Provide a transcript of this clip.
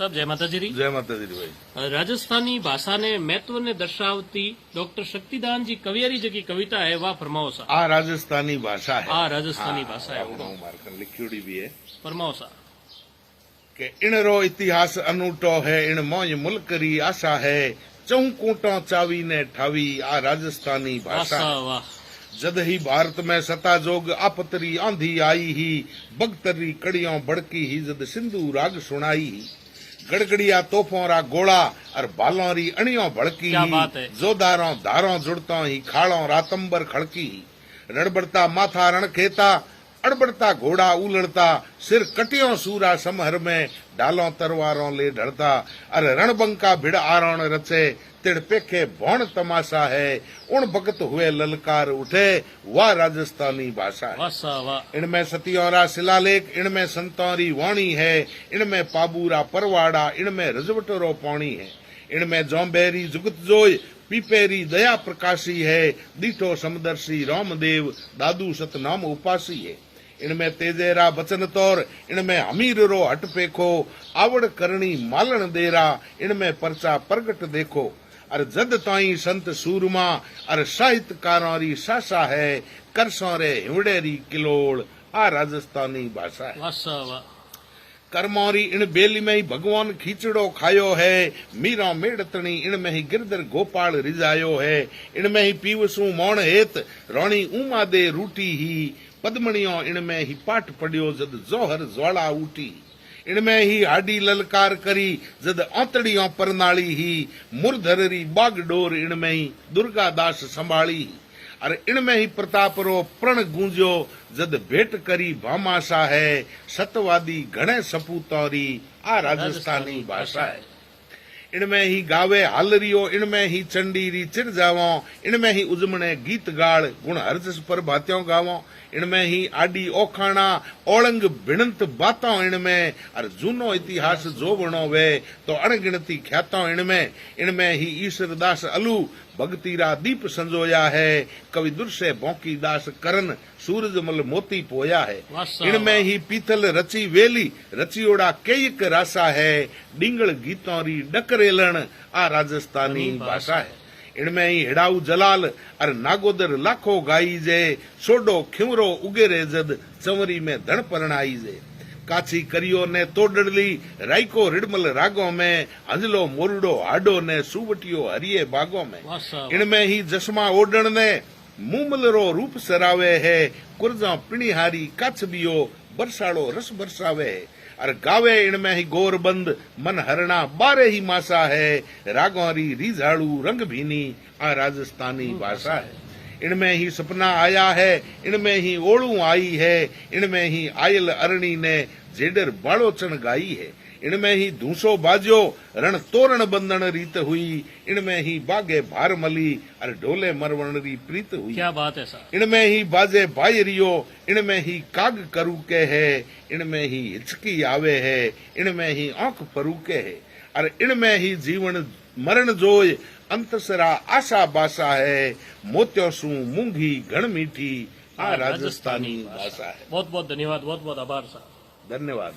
સાહેબ જય માતાજી જય માતાજી ભાઈ। રાજસ્થાनी भाषा ने महत्व ने दर्शावती डॉक्टर शक्तिदान जी कवियारी जी की कविता है वाह फरमाओ सा। आ राजस्थानी भाषा है। आ राजस्थानी भाषा है मार्कन लिखी भी है फरमाओ सा कि इणरो इतिहास अनूठो है, इन मौज मुल्क री आशा है, चौकूटों चावी ने ठावी आ राजस्थानी भाषा है। वाह जद ही भारत में सता जोग आपतरी आंधी आई ही, बगतरी कड़ियों बड़की ही जद सिंधु राग सुनाई ही, गड़गड़िया तोपों रा गोला और बालों री अणियों भड़की ही, जोदारों धारों जुड़तों ही खाड़ों रातंबर खड़की ही, रणबड़ता माथा रण खेता अड़बड़ता घोड़ा उलड़ता, सिर कटियों सूरा समहर में डालों तरवारों ले ढड़ता, अरे रणबंका भिड़ आरोण रचे तिड़ पेखे भौण तमाशा है, उन भगत हुए ललकार उठे वाह राजस्थानी भाषा है। इनमें सतियोरा शिलालेख, इनमें संतौरी वाणी है, इनमें पाबूरा परवाड़ा, इनमें रजवटरो पौणी है, इनमें जौम्बेरी जुगत जोय पीपेरी दया प्रकाशी है, दीठो समदर्शी रामदेव दादू सतनाम उपासी है, इनमें तेजेरा बचन तौर, इनमें हमीर रो हट पेखो, आवड़ करणी मालन देरा, इनमें परचा प्रगट देखो, अर जद ताई संत सूरमा अर साहित्यकारों री सासा है, करसों रे हिवड़ेरी किलोड़ आ राजस्थानी भाषा है। करमौरी इन बेली में ही भगवान खींचड़ो खायो है, मीरा मेड़तणी इनमें ही गिरधर गोपाल रिजायो है, इनमें ही पीवसू मौण हेत रोणी उमा दे रूटी ही, पद्मणियों इनमें ही पाठ पढ़ियो जद जोहर ज्वाला उठी, इनमें ही हाडी ललकार करी जद औतड़ियों परनाली ही, मुरधररी बागडोर इनमें ही दुर्गा दास संभाली, अरे इनमें ही प्रतापरो प्रण गूंजो जद भेंट करी भामाशा है, सतवादी घणे सपूतौरी आ राजस्थानी भाषा है। इनमें ही गावे हालरियो, इनमें ही चंडीरी चिर जावो, इनमें ही उजमणे गीत गाड़ गुण हर्ष पर भात्यों गावो, इनमें ही आडी ओखाणा ओलंग भिणंत बातों इनमें, और जूनो इतिहास जोवणो वे तो अणगिणती ख्यातों इनमें ही ईश्वरदास अलू भगतीरा दीप संजोया है, कवि दुर्से भौंकी दास करन सूरजमल मोती पोया है, इनमें ही पीतल रची वेली रचियोड़ा केयक रासा है, डिंगल गीतों री डकरेलन आ राजस्थानी भाषा है, इनमें ही हिड़ाऊ जलाल और नागोदर लाखों गाई जे, सोडो खिमरो उगेरे जद चंवरी में धन परणाई जे, काची करियो ने तोडली राइको रिडमल रागों में, अंजलो मोरडो हाडो ने सुवटियो हरिये बागों में, इनमें ही जसमा ओडण ने मुमलरो रूप सरावे है, कुरजा पिणिहारी काछबियो बरसाड़ो रस बरसावे है, और गावे इनमें ही गोरबंद मन हरणा बारे ही मासा है, रागौरी रिझाड़ू रंग भीनी आ राजस्थानी भाषा है। इनमें ही सपना आया है, इनमें ही ओड़ू आई है, इनमें ही आयल अरणी ने जेडर बाड़ोचन गाई है, इनमें ही धूसो बाजो रण तोरण बंधन रीत हुई, इनमें ही बागे भार मली और ढोले मरवण री प्रीत हुई। क्या बात है सर। इनमें ही बाजे बायरियो, इनमें ही काग करू के है, इनमें ही हिचकी आवे है, इनमें ही आंख फरूके है, और इनमें ही जीवन मरण जोय अंतसरा आशा बासा है, मोत्यो सू मूंगी घण मीठी आ राजस्थानी भाषा है। बहुत बहुत धन्यवाद, बहुत बहुत आभार सर। धन्यवाद।